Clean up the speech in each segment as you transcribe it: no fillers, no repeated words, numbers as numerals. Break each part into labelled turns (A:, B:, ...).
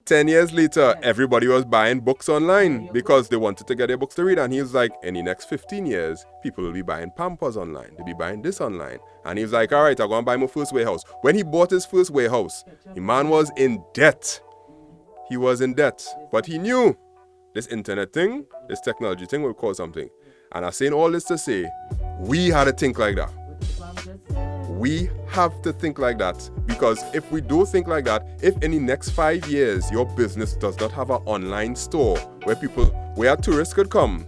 A: 10 years later, everybody was buying books online because they wanted to get their books to read. And he was like, in the next 15 years, people will be buying Pampers online. They'll be buying this online. And he was like, all right, I'm going to buy my first warehouse. When he bought his first warehouse, the man was in debt. He was in debt. But he knew this internet thing, this technology thing will cause something. And I'm saying all this to say, we had to think like that. We have to think like that, because if we don't think like that, if in the next 5 years your business does not have an online store where tourists could come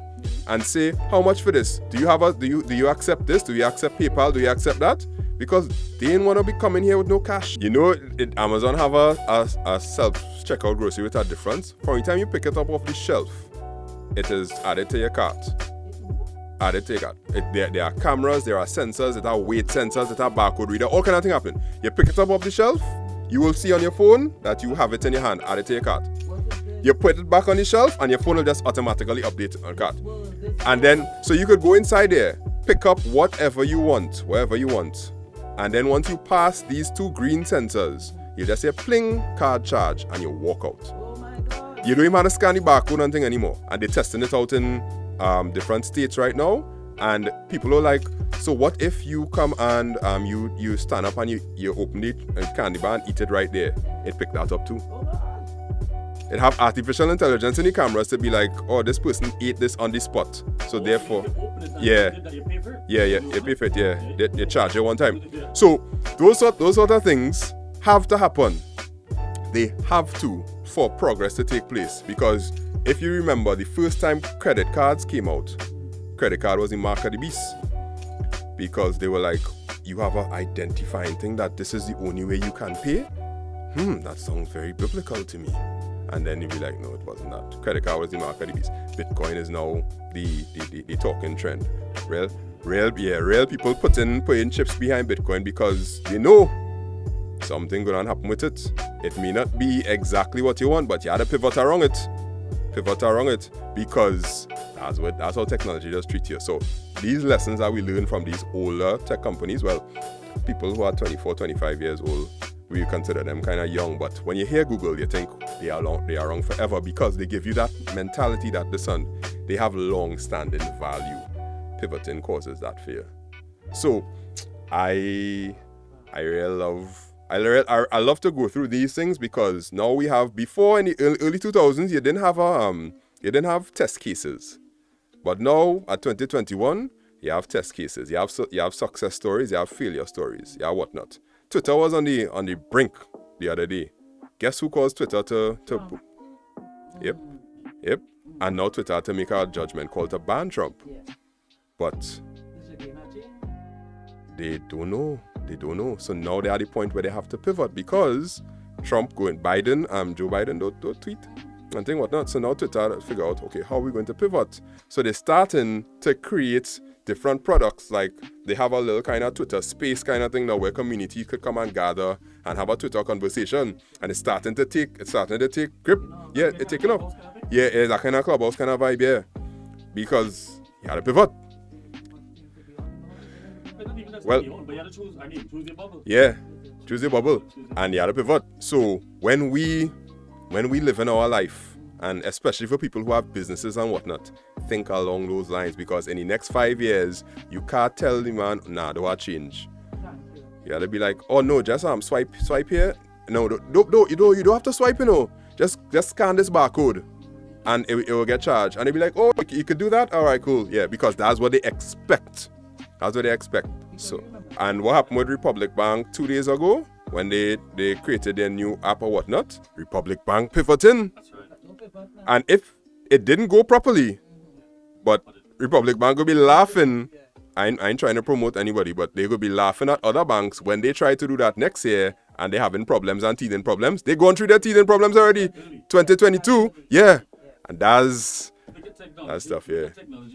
A: and say, how much for this? Do you accept this? Do you accept PayPal? Do you accept that? Because they didn't want to be coming here with no cash. You know, Amazon have a self-checkout grocery with a difference. From the time you pick it up off the shelf, it is added to your cart. Added to your cart. There are cameras, there are sensors, there are weight sensors, there are barcode reader, all kind of things happen. You pick it up off the shelf, you will see on your phone that you have it in your hand, add it to your cart. You put it back on the shelf and your phone will just automatically update it on cart. And then, so you could go inside there, pick up whatever you want, wherever you want. And then once you pass these two green sensors, you just say pling, card charge, and you walk out. You don't even have to scan the barcode and thing anymore. And they're testing it out in different states right now, and people are like, so what if you come and you stand up and you open the candy bar and eat it right there? It picked that up too. It have artificial intelligence in the cameras to be like, oh, this person ate this on the spot, so therefore, you pay for it, yeah, they charge you one time. So those sort of things have to happen. They have to, for progress to take place, because if you remember, the first time credit cards came out, credit card was the mark of the beast. Because they were like, you have an identifying thing that this is the only way you can pay? That sounds very biblical to me. And then you'd be like, no, it wasn't that. Credit card was the mark of the beast. Bitcoin is now the talking trend. Real people putting chips behind Bitcoin because they know something gonna happen with it. It may not be exactly what you want, but you had to pivot around it, because that's how technology just treats you. So these lessons that we learn from these older tech companies, well, people who are 24, 25 years old, we consider them kind of young, but when you hear Google, you think they are wrong forever, because they give you that mentality that they have long-standing value. Pivoting causes that fear. So I love to go through these things, because now we have, before in the early 2000s, you didn't have test cases, but now at 2021 you have test cases, you have success stories, you have failure stories, you have whatnot. Twitter was on the brink the other day. Guess who caused Twitter to Yep. And now Twitter had to make a judgment call to ban Trump. But they don't know. So now they're at the point where they have to pivot, because Joe Biden don't tweet and thing whatnot. So now Twitter figure out, okay, how are we going to pivot? So they're starting to create different products. Like they have a little kind of Twitter space kind of thing now, where community could come and gather and have a Twitter conversation. And it's starting to take grip. Yeah, it's taking up. Yeah, it's that kind of clubhouse kind of vibe, yeah. Because you had to pivot. Well, yeah, choose your bubble, and you had to pivot. So when we live in our life, and especially for people who have businesses and whatnot, think along those lines, because in the next 5 years, you can't tell the man, nah, don't change. You gotta be like, oh no, just swipe here. No, you don't have to swipe, Just scan this barcode, and it will get charged. And they'll be like, oh, you could do that? All right, cool. Yeah, because that's what they expect. So, and what happened with Republic Bank 2 days ago, when they created their new app or whatnot, Republic Bank pivoting. And if it didn't go properly, but Republic Bank will be laughing. I ain't trying to promote anybody, but they will be laughing at other banks when they try to do that next year and they're having problems and teething problems. They're going through their teething problems already. 2022, yeah. And that's stuff, yeah.